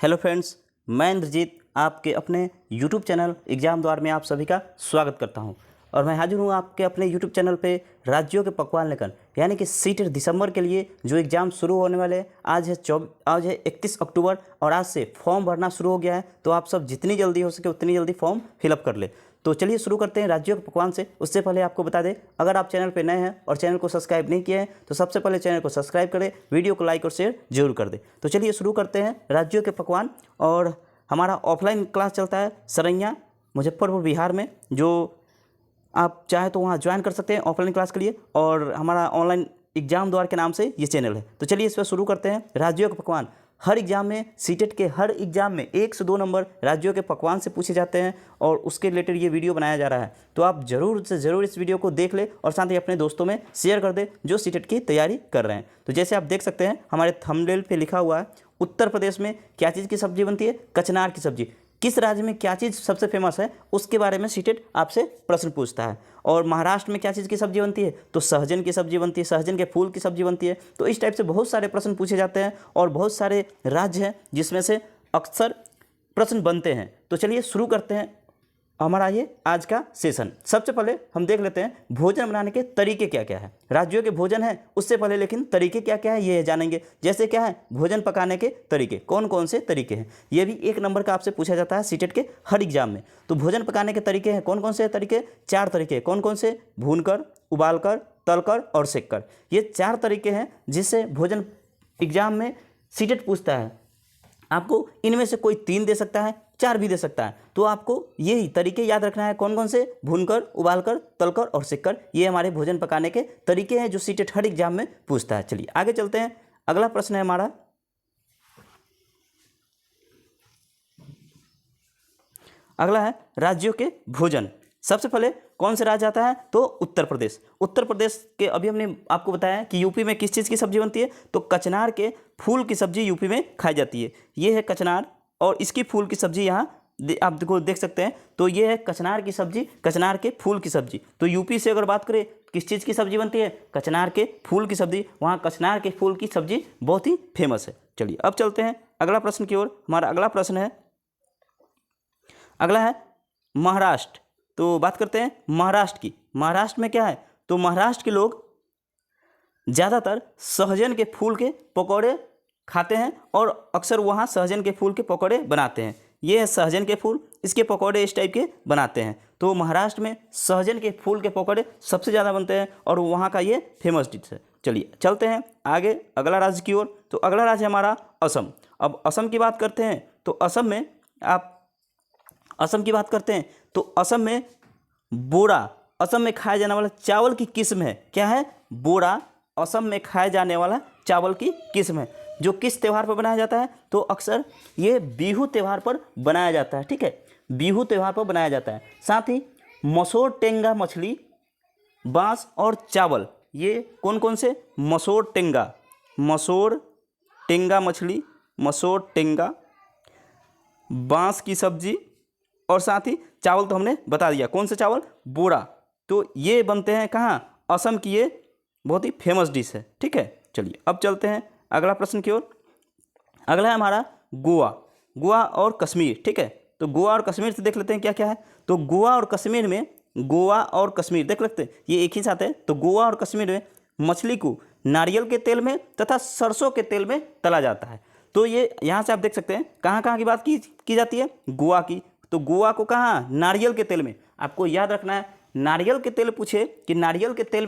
Hello friends, मैं इंद्रजीत आपके अपने यूट्यूब चैनल एग्ज़ाम द्वार में आप सभी का स्वागत करता हूं। और मैं हाजिर हूं आपके अपने यूट्यूब चैनल पे राज्यों के पकवान लेकर, यानी कि सीटेट दिसंबर के लिए जो एग्ज़ाम शुरू होने वाले हैं। आज है 31 अक्टूबर और आज से फॉर्म भरना शुरू हो गया है। तो आप सब जितनी जल्दी हो सके उतनी जल्दी फॉर्म फिलअप कर ले। तो चलिए शुरू करते हैं राज्यों के पकवान से। उससे पहले आपको बता दें, अगर आप चैनल पर नए हैं और चैनल को सब्सक्राइब नहीं किए हैं तो सबसे पहले चैनल को सब्सक्राइब करें, वीडियो को लाइक और शेयर जरूर कर दें। तो चलिए शुरू करते हैं राज्यों के पकवान। और हमारा ऑफलाइन क्लास चलता है सरैया मुजफ्फरपुर बिहार में, जो आप चाहें तो वहाँ ज्वाइन कर सकते हैं ऑफलाइन क्लास के लिए। और हमारा ऑनलाइन एग्जाम द्वार के नाम से ये चैनल है। तो चलिए इस पर शुरू करते हैं राज्यों के पकवान। हर एग्जाम में, सीटेट के हर एग्जाम में 1 से 2 नंबर राज्यों के पकवान से पूछे जाते हैं और उसके रिलेटेड ये वीडियो बनाया जा रहा है। तो आप ज़रूर से ज़रूर इस वीडियो को देख ले और साथ ही अपने दोस्तों में शेयर कर दे जो सीटेट की तैयारी कर रहे हैं। तो जैसे आप देख सकते हैं हमारे थंबनेल पे लिखा हुआ है, उत्तर प्रदेश में क्या चीज़ की सब्जी बनती है? कचनार की सब्जी। किस राज्य में क्या चीज़ सबसे फेमस है उसके बारे में सीटेट आपसे प्रश्न पूछता है। और महाराष्ट्र में क्या चीज़ की सब्जी बनती है? तो सहजन की सब्जी बनती है, सहजन के फूल की सब्जी बनती है। तो इस टाइप से बहुत सारे प्रश्न पूछे जाते हैं और बहुत सारे राज्य हैं जिसमें से अक्सर प्रश्न बनते हैं। तो चलिए शुरू करते हैं हमारा ये आज का सेशन। सबसे पहले हम देख लेते हैं भोजन बनाने के तरीके क्या क्या है। राज्यों के भोजन है उससे पहले लेकिन तरीके क्या क्या है ये जानेंगे। जैसे क्या है, भोजन पकाने के तरीके, कौन कौन से तरीके हैं, ये भी 1 नंबर का आपसे पूछा जाता है सीटेट के हर एग्जाम में। तो भोजन पकाने के तरीके हैं कौन कौन से तरीके? 4 तरीके। कौन कौन से? भूनकर, उबालकर, तलकर और सेककर। ये 4 तरीके हैं जिससे भोजन एग्जाम में सीटेट पूछता है। आपको इनमें से कोई 3 दे सकता है, 4 भी दे सकता है। तो आपको यही तरीके याद रखना है। कौन कौन से? भूनकर, उबालकर, तलकर और सेककर। ये हमारे भोजन पकाने के तरीके हैं जो सीटेट हर एग्जाम में पूछता है। चलिए आगे चलते हैं। अगला प्रश्न है हमारा, अगला है राज्यों के भोजन। सबसे पहले कौन से राज्य आता है? तो उत्तर प्रदेश। उत्तर प्रदेश के अभी हमने आपको बताया कि यूपी में किस चीज़ की सब्जी बनती है? तो कचनार के फूल की सब्जी यूपी में खाई जाती है। ये है कचनार और इसकी फूल की सब्जी यहाँ आप देखो देख सकते हैं। तो ये है कचनार की सब्जी, कचनार के फूल की सब्जी। तो यूपी से अगर बात करें किस चीज़ की सब्जी बनती है? कचनार के फूल की सब्जी। वहाँ कचनार के फूल की सब्जी बहुत ही फेमस है। चलिए अब चलते हैं अगला प्रश्न की ओर। हमारा अगला प्रश्न है, अगला है महाराष्ट्र। तो बात करते हैं महाराष्ट्र की। महाराष्ट्र में क्या है? तो महाराष्ट्र के लोग ज़्यादातर सहजन के फूल के पकौड़े खाते हैं और अक्सर वहाँ सहजन के फूल के पकौड़े बनाते हैं। ये है सहजन के फूल, इसके पकौड़े इस टाइप के बनाते हैं। तो महाराष्ट्र में सहजन के फूल के पकौड़े सबसे ज़्यादा बनते हैं और वहाँ का ये फेमस डिश है। चलिए चलते हैं आगे अगला राज्य की ओर। तो अगला राज्य है हमारा असम। अब असम की बात करते हैं तो असम में असम की बात करते हैं तो असम में बोरा, असम में खाया जाने वाला चावल की किस्म है। क्या है? बोरा असम में खाए जाने वाला चावल की किस्म है, जो किस त्यौहार पर बनाया जाता है? तो अक्सर ये बिहू त्यौहार पर बनाया जाता है। ठीक है, बिहू त्यौहार पर बनाया जाता है। साथ ही मसोर टेंगा मछली, बांस और चावल, ये कौन कौन से? मसोर टेंगा मछली, मसोर टेंगा, बांस की सब्जी और साथ ही चावल तो हमने बता दिया। कौन से चावल? बोरा। तो ये बनते हैं कहाँ? असम की ये बहुत ही फेमस डिश है। ठीक है, चलिए अब चलते हैं अगला प्रश्न की ओर। अगला है हमारा गोवा, गोवा और कश्मीर। ठीक है, तो गोवा और कश्मीर से देख लेते हैं क्या क्या है। तो गोवा और कश्मीर में, गोवा और कश्मीर देख लेते हैं, ये एक ही साथ है। तो गोवा और कश्मीर में मछली को नारियल के तेल में तथा सरसों के तेल में तला जाता है। तो ये यहाँ से आप देख सकते हैं कहाँ कहाँ की बात की जाती है? गोवा की। तो गोवा को कहाँ? नारियल के तेल में। आपको याद रखना है, नारियल के तेल पूछे कि नारियल के तेल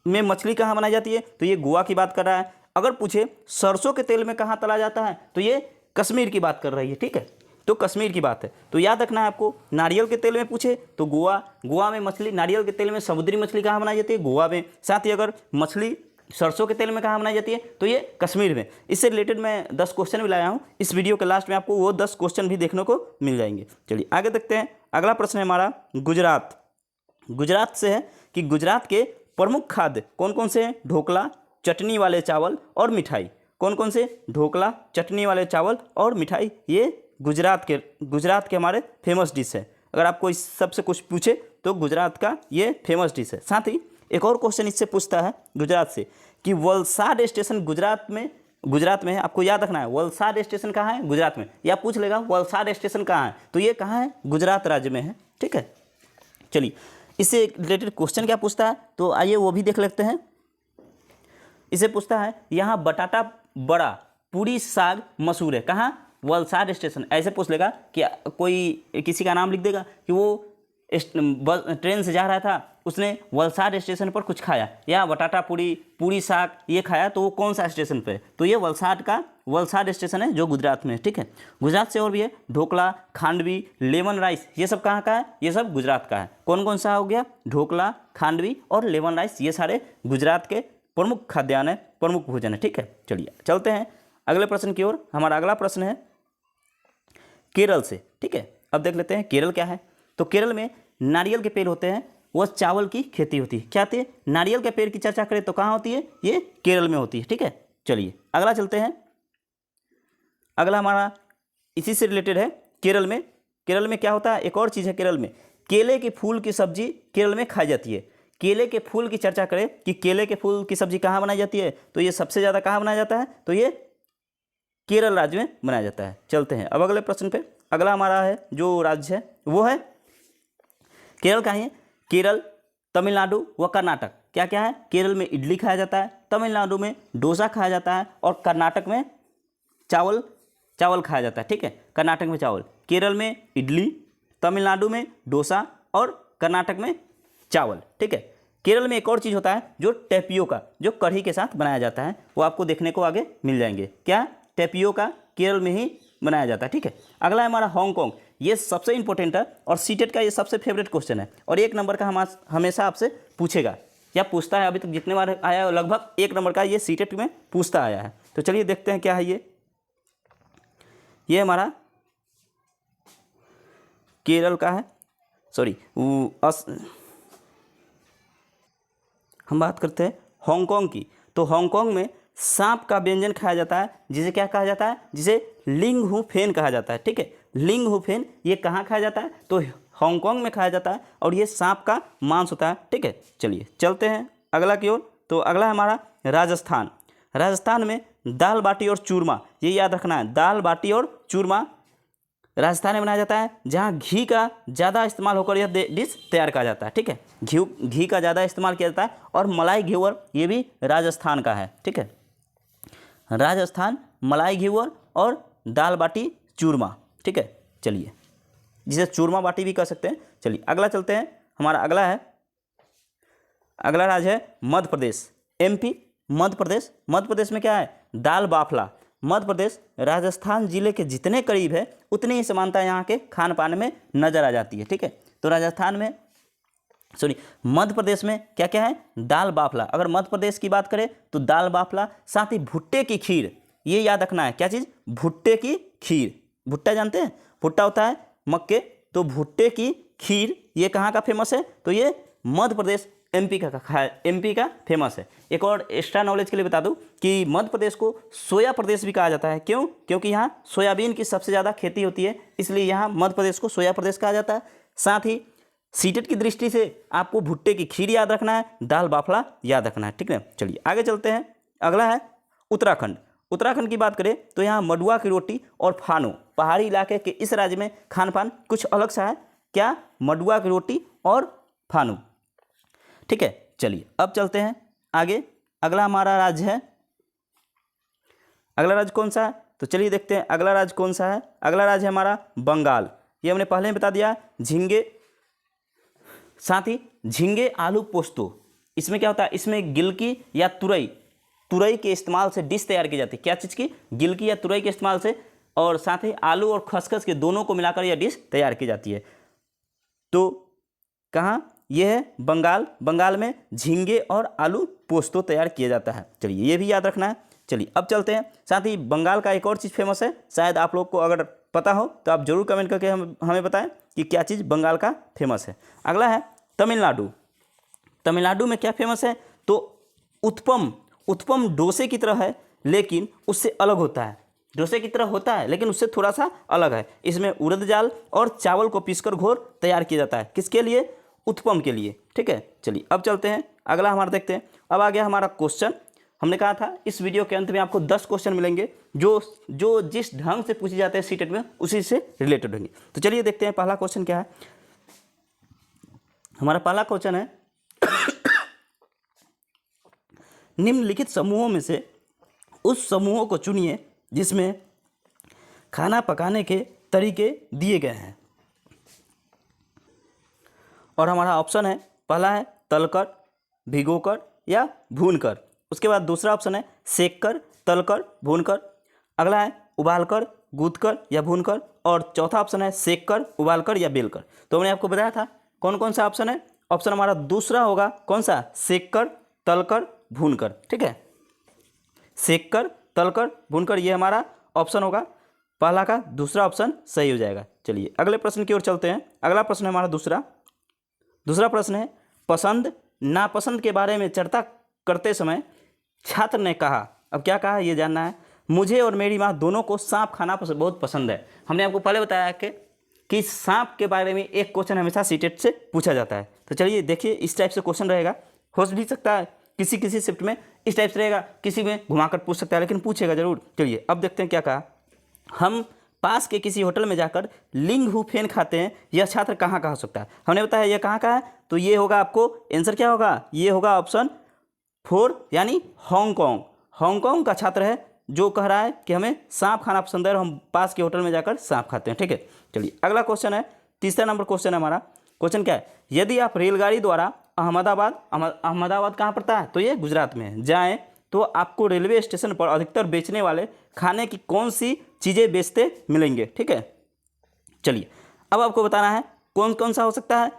में मछली कहाँ बनाई जाती है तो ये गोवा की बात कर रहा है। अगर पूछे सरसों के तेल में कहाँ तला जाता है तो ये कश्मीर की बात कर रही है। ठीक है, तो कश्मीर की बात है। तो याद रखना है आपको, नारियल के तेल में पूछे तो गोवा में मछली, नारियल के तेल में समुद्री मछली कहाँ बनाई जाती है? गोवा में। साथ ही अगर मछली सरसों के तेल में कहाँ बनाई जाती है तो ये कश्मीर में। इससे रिलेटेड मैं 10 क्वेश्चन भी लाया हूँ। इस वीडियो के लास्ट में आपको वो 10 क्वेश्चन भी देखने को मिल जाएंगे। चलिए आगे देखते हैं। अगला प्रश्न है हमारा गुजरात। गुजरात से है कि गुजरात के प्रमुख खाद्य कौन कौन से हैं? ढोकला, चटनी वाले चावल और मिठाई। कौन कौन से? ढोकला, चटनी वाले चावल और मिठाई। ये गुजरात के हमारे फेमस डिश है। अगर आपको इस सबसे कुछ पूछे तो गुजरात का ये फेमस डिश है। साथ ही एक और क्वेश्चन इससे पूछता है गुजरात से कि वलसाड स्टेशन गुजरात में गुजरात में है, आपको याद रखना है। वलसाड स्टेशन कहाँ है? गुजरात में। या पूछ लेगा वलसाड स्टेशन कहाँ है, तो ये कहाँ है? गुजरात राज्य में है। ठीक है, चलिए इससे रिलेटेड क्वेश्चन क्या पूछता है, तो आइए वो भी देख लेते हैं। इसे पूछता है यहाँ बटाटा बड़ा पूरी साग मशहूर है, कहाँ? वलसाड स्टेशन। ऐसे पूछ लेगा कि कोई किसी का नाम लिख देगा कि वो ट्रेन से जा रहा था, उसने वलसाड स्टेशन पर कुछ खाया, या बटाटा पूरी साग ये खाया, तो वो कौन सा स्टेशन पे है? तो ये वलसाड स्टेशन है जो गुजरात में है। ठीक है, गुजरात से और भी है ढोकला, खांडवी, लेमन राइस, ये सब कहाँ का है? ये सब गुजरात का है। कौन कौन सा हो गया? ढोकला, खांडवी और लेमन राइस, ये सारे गुजरात के प्रमुख खाद्यान्न है, प्रमुख भोजन है। ठीक है, चलिए चलते हैं अगले प्रश्न की ओर। हमारा अगला प्रश्न है केरल से। ठीक है, अब देख लेते हैं केरल क्या है। तो केरल में नारियल के पेड़ होते हैं, वह चावल की खेती होती है। क्या होती है? नारियल के पेड़ की चर्चा करें तो कहाँ होती है? ये केरल में होती है। ठीक है, चलिए अगला चलते हैं। अगला हमारा इसी से रिलेटेड है। केरल में क्या होता है? एक और चीज़ है केरल में, केले के फूल की सब्जी केरल में खाई जाती है। केले के फूल की चर्चा करें कि केले के फूल की सब्जी कहाँ बनाई जाती है, तो ये सबसे ज़्यादा कहाँ बनाया जाता है? तो ये केरल राज्य में बनाया जाता है। चलते हैं अब अगले प्रश्न पे। अगला हमारा है जो राज्य है वो है केरल का है। केरल, तमिलनाडु व कर्नाटक क्या क्या है? केरल में इडली खाया जाता है, तमिलनाडु में डोसा खाया जाता है और कर्नाटक में चावल खाया जाता है। ठीक है, कर्नाटक में चावल, केरल में इडली, तमिलनाडु में डोसा और कर्नाटक में चावल। ठीक है, केरल में एक और चीज़ होता है जो टेपियोका, जो कढ़ी के साथ बनाया जाता है, वो आपको देखने को आगे मिल जाएंगे। क्या? टेपियोका केरल में ही बनाया जाता है। ठीक है, अगला है हमारा हांगकांग। ये सबसे इंपॉर्टेंट है और सीटेट का ये सबसे फेवरेट क्वेश्चन है और 1 नंबर का हम हमेशा आपसे पूछेगा या पूछता है। अभी तक जितने बार आया है लगभग 1 नंबर का ये सीटेट में पूछता आया है। तो चलिए देखते हैं क्या है ये हमारा केरल का है। सॉरी, हम बात करते हैं हांगकांग की। तो हांगकांग में सांप का व्यंजन खाया जाता है, जिसे क्या कहा जाता है? जिसे लिंग हु फेन कहा जाता है। ठीक है, लिंग हु फेन ये कहाँ खाया जाता है? तो हांगकांग में खाया जाता है और ये सांप का मांस होता है। ठीक है, चलिए चलते हैं अगला की ओर। तो अगला है हमारा राजस्थान। राजस्थान में दाल बाटी और चूरमा, ये याद रखना है, दाल बाटी और चूरमा राजस्थान में बनाया जाता है, जहाँ घी का ज़्यादा इस्तेमाल होकर यह डिश तैयार किया जाता है। ठीक है, घी का ज़्यादा इस्तेमाल किया जाता है और मलाई घेवर ये भी राजस्थान का है। ठीक है, राजस्थान मलाई घेवर और दाल बाटी चूरमा। ठीक है, चलिए जिसे चूरमा बाटी भी कह सकते हैं। चलिए अगला चलते हैं। हमारा अगला राज्य है मध्य प्रदेश, MP। मध्य प्रदेश में क्या है? दाल बाफला। मध्य प्रदेश राजस्थान जिले के जितने करीब है उतनी ही समानता यहाँ के खान पान में नजर आ जाती है। ठीक है, तो मध्य प्रदेश में क्या क्या है? दाल बाफला। अगर मध्य प्रदेश की बात करें तो दाल बाफला, साथ ही भुट्टे की खीर, ये याद रखना है। क्या चीज़? भुट्टे की खीर। भुट्टा जानते हैं? भुट्टा होता है मक्के, तो भुट्टे की खीर ये कहाँ का फेमस है? तो ये मध्य प्रदेश MP का फेमस है। एक और एक्स्ट्रा नॉलेज के लिए बता दूं कि मध्य प्रदेश को सोया प्रदेश भी कहा जाता है। क्यों? क्योंकि यहाँ सोयाबीन की सबसे ज़्यादा खेती होती है, इसलिए यहाँ मध्य प्रदेश को सोया प्रदेश कहा जाता है। साथ ही सीटेट की दृष्टि से आपको भुट्टे की खीर याद रखना है, दाल बाफला याद रखना है। ठीक है, चलिए आगे चलते हैं। अगला है उत्तराखंड। उत्तराखंड की बात करें तो यहाँ मडुआ की रोटी और फानो, पहाड़ी इलाके के इस राज्य में खान पान कुछ अलग सा है। क्या? मडुआ की रोटी और फानो। ठीक है, चलिए अब चलते हैं आगे। अगला हमारा राज्य है, अगला राज्य कौन सा है? तो चलिए देखते हैं अगला राज्य कौन सा है। अगला राज्य है हमारा बंगाल। ये हमने पहले ही बता दिया, झींगे, साथ ही झींगे आलू पोस्तो। इसमें क्या होता है? इसमें गिलकी या तुरई के इस्तेमाल से डिश तैयार की जाती है। क्या चीज़ की? गिलकी या तुरई के इस्तेमाल से, और साथ ही आलू और खसखस के दोनों को मिलाकर यह डिश तैयार की जाती है। तो कहाँ? यह है बंगाल में झींगे और आलू पोस्तो तैयार किया जाता है। चलिए ये भी याद रखना है। चलिए अब चलते हैं। साथ ही बंगाल का एक और चीज़ फेमस है, शायद आप लोग को अगर पता हो तो आप जरूर कमेंट करके हमें बताएं कि क्या चीज़ बंगाल का फेमस है। अगला है तमिलनाडु। तमिलनाडु में क्या फेमस है? तो उत्पम डोसे की तरह है लेकिन उससे अलग होता है। डोसे की तरह होता है लेकिन उससे थोड़ा सा अलग है। इसमें उड़द दाल और चावल को पीसकर घोर तैयार किया जाता है। किसके लिए? उत्पम के लिए। ठीक है, चलिए अब चलते हैं। अगला हमारा देखते हैं। अब आ गया हमारा क्वेश्चन, हमने कहा था इस वीडियो के अंत में आपको 10 क्वेश्चन मिलेंगे जो जो जिस ढंग से पूछे जाते हैं सीटेट में उसी से रिलेटेड होंगे। तो चलिए देखते हैं पहला क्वेश्चन क्या है। हमारा पहला क्वेश्चन है निम्नलिखित समूहों में से उस समूहों को चुनिए जिसमें खाना पकाने के तरीके दिए गए हैं। और हमारा ऑप्शन है, पहला है तलकर, भिगोकर या भूनकर। उसके बाद दूसरा ऑप्शन है सेककर, तलकर, भूनकर। अगला है उबालकर, गूंथकर या भूनकर। और चौथा ऑप्शन है सेककर, उबालकर या बेलकर। तो मैंने आपको बताया था कौन कौन सा ऑप्शन है। ऑप्शन हमारा दूसरा होगा कौन सा, सेककर, तलकर, भूनकर। ठीक है, सेककर, तलकर, भूनकर, ये हमारा ऑप्शन होगा। पहला का दूसरा ऑप्शन सही हो जाएगा। चलिए अगले प्रश्न की ओर चलते हैं। अगला प्रश्न है हमारा दूसरा प्रश्न है पसंद नापसंद के बारे में चर्चा करते समय छात्र ने कहा, अब क्या कहा ये जानना है, मुझे और मेरी माँ दोनों को सांप खाना बहुत पसंद है। हमने आपको पहले बताया कि सांप के बारे में एक क्वेश्चन हमेशा सीटेट से पूछा जाता है। तो चलिए देखिए इस टाइप से क्वेश्चन रहेगा, हो भी सकता है किसी शिफ्ट में इस टाइप से रहेगा, किसी में घुमाकर पूछ सकता है, लेकिन पूछेगा जरूर। चलिए अब देखते हैं क्या कहा। हम पास के किसी होटल में जाकर लिंग हु फेन खाते हैं, यह छात्र कहाँ हो सकता है। हमने बताया यह कहाँ का है, तो ये होगा आपको आंसर क्या होगा, ये होगा ऑप्शन 4 यानी हांगकांग। हांगकांग का छात्र है जो कह रहा है कि हमें सांप खाना पसंद है और हम पास के होटल में जाकर सांप खाते हैं। ठीक है, चलिए अगला क्वेश्चन है, तीसरा नंबर क्वेश्चन है हमारा। क्वेश्चन क्या है, यदि आप रेलगाड़ी द्वारा अहमदाबाद कहाँ पड़ता है, तो ये गुजरात में है, जाएँ तो आपको रेलवे स्टेशन पर अधिकतर बेचने वाले खाने की कौन सी चीज़ें बेचते मिलेंगे। ठीक है, चलिए अब आपको बताना है कौन कौन सा हो सकता है,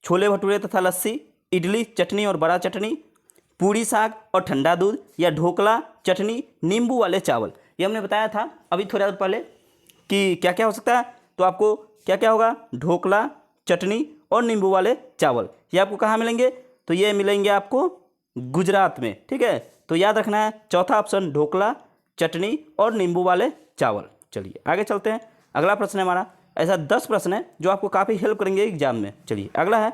छोले भटूरे तथा लस्सी, इडली चटनी और बड़ा चटनी, पूरी साग और ठंडा दूध, या ढोकला चटनी नींबू वाले चावल। ये हमने बताया था अभी थोड़ा देर पहले कि क्या क्या हो सकता है। तो आपको क्या क्या होगा, ढोकला चटनी और नींबू वाले चावल। ये आपको कहाँ मिलेंगे, तो ये मिलेंगे आपको गुजरात में। ठीक है, तो याद रखना है चौथा ऑप्शन ढोकला चटनी और नींबू वाले चावल। चलिए आगे चलते हैं। अगला प्रश्न है हमारा, ऐसा 10 प्रश्न है जो आपको काफ़ी हेल्प करेंगे एग्जाम में। चलिए अगला है,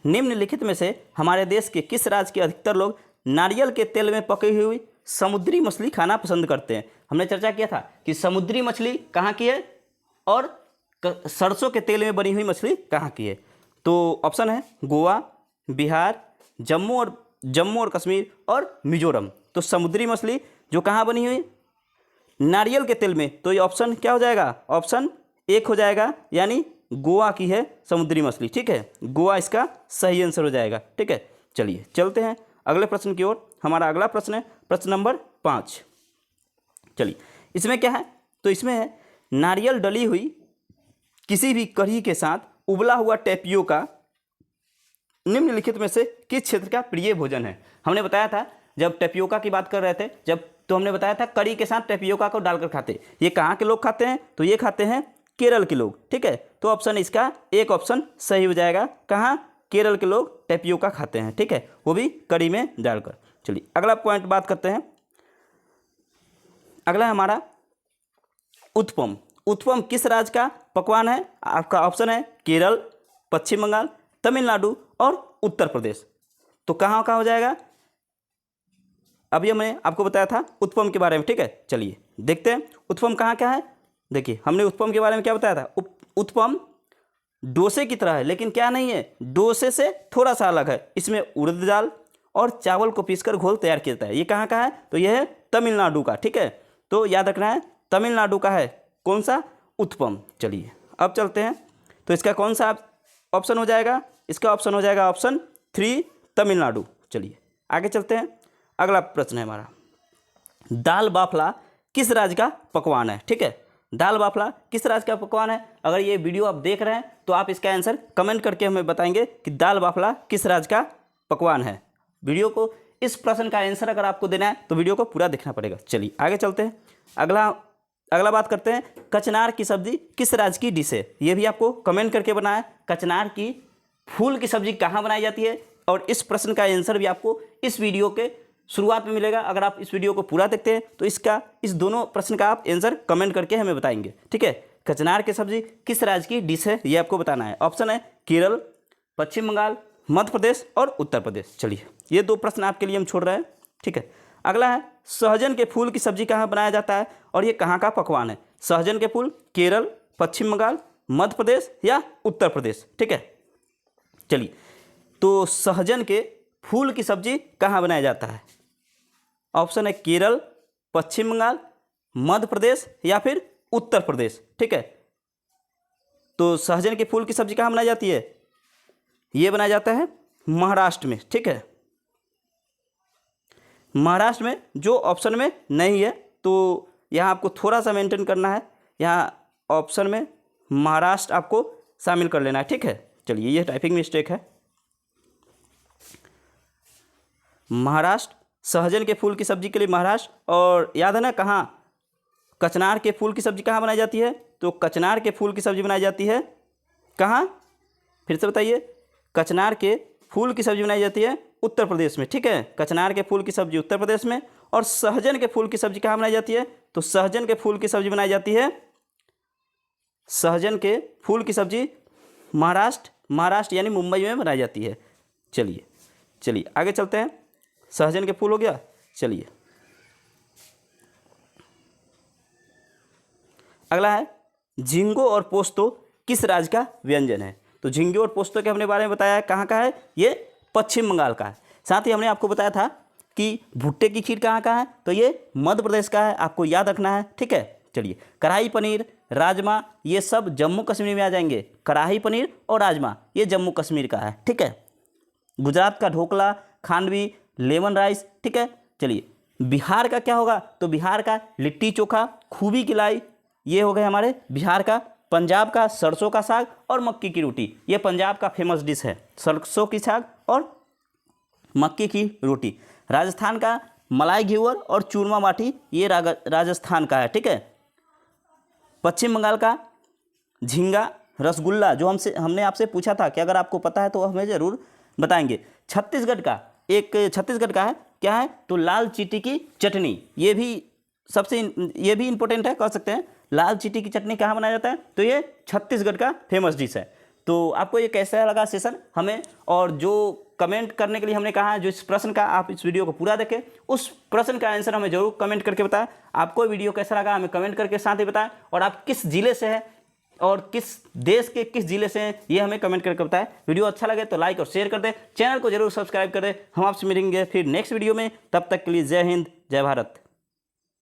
निम्नलिखित में से हमारे देश के किस राज्य के अधिकतर लोग नारियल के तेल में पकी हुई समुद्री मछली खाना पसंद करते हैं। हमने चर्चा किया था कि समुद्री मछली कहाँ की है और सरसों के तेल में बनी हुई मछली कहाँ की है। तो ऑप्शन है गोवा, बिहार, जम्मू और कश्मीर और मिजोरम। तो समुद्री मछली जो कहाँ बनी हुई, नारियल के तेल में, तो ये ऑप्शन क्या हो जाएगा, ऑप्शन 1 हो जाएगा, यानी गोवा की है समुद्री मछली। ठीक है, गोवा इसका सही आंसर हो जाएगा। ठीक है, चलिए चलते हैं अगले प्रश्न की ओर। हमारा अगला प्रश्न है प्रश्न नंबर 5। चलिए इसमें क्या है, तो इसमें है नारियल डली हुई किसी भी कढ़ी के साथ उबला हुआ टेपियोका निम्नलिखित में से किस क्षेत्र का प्रिय भोजन है। हमने बताया था जब टेपियोका की बात कर रहे थे तो हमने बताया था कड़ी के साथ टेपियोका को डालकर खाते। ये कहाँ के लोग खाते हैं, तो ये खाते हैं केरल के लोग। ठीक है, तो ऑप्शन इसका एक ऑप्शन सही हो जाएगा, कहाँ, केरल के लोग टेपियोका खाते हैं। ठीक है, वो भी कड़ी में डालकर। चलिए अगला पॉइंट बात करते हैं। अगला है हमारा उत्पम। उत्पम किस राज्य का पकवान है, आपका ऑप्शन है केरल, पश्चिम बंगाल, तमिलनाडु और उत्तर प्रदेश। तो कहाँ का हो जाएगा, अभी हमने आपको बताया था उत्पम के बारे में। ठीक है, चलिए देखते हैं उत्पम कहाँ क्या है। देखिए हमने उत्पम के बारे में क्या बताया था, उत्पम डोसे की तरह है, लेकिन क्या नहीं है, डोसे से थोड़ा सा अलग है। इसमें उड़द दाल और चावल को पीसकर घोल तैयार किया जाता है। ये कहाँ का है, तो यह है तमिलनाडु का। ठीक है, तो याद रखना है तमिलनाडु का है कौन सा, उत्पम। चलिए अब चलते हैं, तो इसका कौन सा ऑप्शन हो जाएगा, इसका ऑप्शन हो जाएगा ऑप्शन 3 तमिलनाडु। चलिए आगे चलते हैं। अगला प्रश्न है हमारा, दाल बाफला किस राज्य का पकवान है। ठीक है, दाल बाफला किस राज्य का पकवान है। अगर ये वीडियो आप देख रहे हैं तो आप इसका आंसर कमेंट करके हमें बताएंगे कि दाल बाफला किस राज्य का पकवान है। वीडियो को, इस प्रश्न का आंसर अगर आपको देना है तो वीडियो को पूरा देखना पड़ेगा। चलिए आगे चलते हैं। अगला बात करते हैं, कचनार की सब्जी किस राज्य की डिश है। ये भी आपको कमेंट करके बनाए, कचनार की फूल की सब्जी कहाँ बनाई जाती है। और इस प्रश्न का आंसर भी आपको इस वीडियो के शुरुआत में मिलेगा। अगर आप इस वीडियो को पूरा देखते हैं तो इस दोनों प्रश्न का आप आंसर कमेंट करके हमें बताएंगे। ठीक है, कचनार की सब्जी किस राज्य की डिश है, ये आपको बताना है। ऑप्शन है केरल, पश्चिम बंगाल, मध्य प्रदेश और उत्तर प्रदेश। चलिए ये 2 प्रश्न आपके लिए हम छोड़ रहे हैं, ठीक है। अगला है सहजन के फूल की सब्जी कहाँ बनाया जाता है और ये कहाँ का पकवान है। सहजन के फूल केरल, पश्चिम बंगाल, मध्य प्रदेश या उत्तर प्रदेश। ठीक है, चलिए तो सहजन के फूल की सब्जी कहाँ बनाया जाता है। ऑप्शन है केरल, पश्चिम बंगाल, मध्य प्रदेश या फिर उत्तर प्रदेश। ठीक है, तो सहजन के फूल की सब्जी कहाँ बनाई जाती है, ये बनाया जाता है महाराष्ट्र में। ठीक है, महाराष्ट्र में, जो ऑप्शन में नहीं है तो यहाँ आपको थोड़ा सा मेंटेन करना है, यहाँ ऑप्शन में महाराष्ट्र आपको शामिल कर लेना है। ठीक है, चलिए ये टाइपिंग मिस्टेक है। महाराष्ट्र, सहजन के फूल की सब्जी के लिए महाराष्ट्र। और याद है ना कहाँ कचनार के फूल की सब्जी कहाँ बनाई जाती है, तो कचनार के फूल की सब्जी बनाई जाती है कहाँ, फिर से बताइए। कचनार के फूल की सब्जी बनाई जाती है उत्तर प्रदेश में। ठीक है, कचनार के फूल की सब्जी उत्तर प्रदेश में। और सहजन के फूल की सब्जी कहाँ बनाई जाती है, तो सहजन के फूल की सब्जी बनाई जाती है, सहजन के फूल की सब्जी महाराष्ट्र यानी मुंबई में बनाई जाती है। चलिए आगे चलते हैं। सहजन के फूल हो गया। चलिए अगला है झिंगो और पोस्तो किस राज्य का व्यंजन है। तो झिंगो और पोस्तो के हमने बारे में बताया है, कहाँ का है, ये पश्चिम बंगाल का है। साथ ही हमने आपको बताया था कि भुट्टे की खीर कहाँ का है, तो ये मध्य प्रदेश का है, आपको याद रखना है। ठीक है, चलिए कढ़ाई पनीर, राजमा, ये सब जम्मू कश्मीर में आ जाएंगे। कढ़ाई पनीर और राजमा ये जम्मू कश्मीर का है। ठीक है, गुजरात का ढोकला, खांडवी, लेमन राइस। ठीक है, चलिए बिहार का क्या होगा, तो बिहार का लिट्टी चोखा, खूबी की लाई, ये हो गए हमारे बिहार का। पंजाब का सरसों का साग और मक्की की रोटी, ये पंजाब का फेमस डिश है, सरसों की साग और मक्की की रोटी। राजस्थान का मलाई घेवर और चूरमा बाटी, ये राजस्थान का है। ठीक है, पश्चिम बंगाल का झींगा रसगुल्ला, जो हमने आपसे पूछा था कि अगर आपको पता है तो हमें ज़रूर बताएंगे। छत्तीसगढ़ का छत्तीसगढ़ का है क्या है, तो लाल चीटी की चटनी, ये भी इंपॉर्टेंट है, कह सकते हैं। लाल चीटी की चटनी कहाँ बनाया जाता है, तो ये छत्तीसगढ़ का फेमस डिश है। तो आपको ये कैसा लगा सेशन हमें, और जो कमेंट करने के लिए हमने कहा है, जो इस प्रश्न का आप इस वीडियो को पूरा देखें, उस प्रश्न का आंसर हमें जरूर कमेंट करके बताएं। आपको वीडियो कैसा लगा हमें कमेंट करके साथ ही बताएं, और आप किस जिले से हैं और किस देश के किस जिले से हैं ये हमें कमेंट करके बताएं। वीडियो अच्छा लगे तो लाइक और शेयर कर दें, चैनल को जरूर सब्सक्राइब कर दें। हम आपसे मिलेंगे फिर नेक्स्ट वीडियो में, तब तक के लिए जय हिंद, जय भारत।